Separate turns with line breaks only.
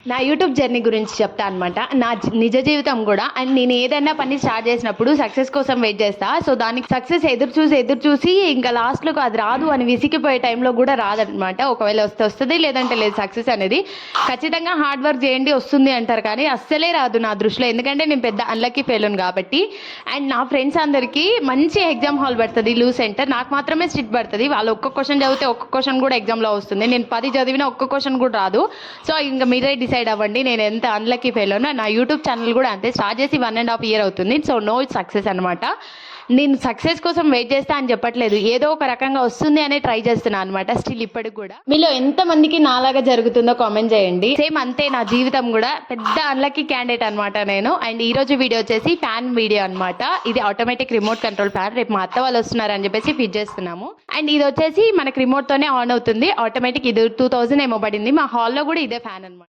నా YouTube journey గురించి చెప్తా అనమాట. నా నిజ జీవితం కూడా. అండ్ నేను ఏదైనా పని స్టార్ట్ చేసినప్పుడు సక్సెస్ కోసం వెయిట్ చేస్తా. సో దానికి సక్సెస్ ఎదురు చూసి ఇంకా లాస్ట్లో అది రాదు అని విసిగిపోయే టైంలో కూడా రాదనమాట. ఒకవేళ వస్తుంది, లేదంటే లేదు. సక్సెస్ అనేది ఖచ్చితంగా హార్డ్ వర్క్ చేయండి వస్తుంది అంటారు, కానీ అస్సలే రాదు నా దృష్టిలో. ఎందుకంటే నేను పెద్ద అన్లక్కీ ఫెయిల్యూన్ కాబట్టి. అండ్ నా ఫ్రెండ్స్ అందరికీ మంచి ఎగ్జామ్ హాల్ పడుతుంది, లూ సెంటర్. నాకు మాత్రమే స్ట్రిక్ట్ పడుతుంది. వాళ్ళు ఒక్క క్వశ్చన్ చదివితే ఒక్క క్వశ్చన్ కూడా ఎగ్జామ్లో వస్తుంది. నేను 10 చదివినా ఒక్క క్వశ్చన్ కూడా రాదు. సో ఇంకా మీరే డిసైడ్ అవ్వండి నేను ఎంత అన్లక్కీ ఫెయిల్ అయినా. నా యూట్యూబ్ ఛానల్ కూడా అంతే, స్టార్ట్ చేసి 1.5 year అవుతుంది. సో నో సక్సెస్ అనమాట. నేను సక్సెస్ కోసం వెయిట్ చేస్తా అని చెప్పట్లేదు, ఏదో ఒక రకంగా వస్తుంది అనే ట్రై చేస్తున్నా అనమాట. స్టిల్ ఇప్పటికి కూడా. మీలో ఎంతమందికి నాలాగా జరుగుతుందో కామెంట్ చేయండి. సేమ్ అంతే నా జీవితం కూడా. పెద్ద అన్లక్కీ క్యాండిడేట్ అనమాట నేను. అండ్ ఈ రోజు వీడియో వచ్చేసి ఫ్యాన్ వీడియో అనమాట. ఇది ఆటోమేటిక్ రిమోట్ కంట్రోల్ ఫ్యాన్. రేపు మా అత్త వాళ్ళు వస్తున్నారని చెప్పేసి ఫిట్ చేస్తున్నాము. అండ్ ఇది వచ్చేసి మనకి రిమోట్ తోనే ఆన్ అవుతుంది ఆటోమేటిక్. ఇది 2000 ఏమో పడింది. మా హాల్లో కూడా ఇదే ఫ్యాన్ అనమాట.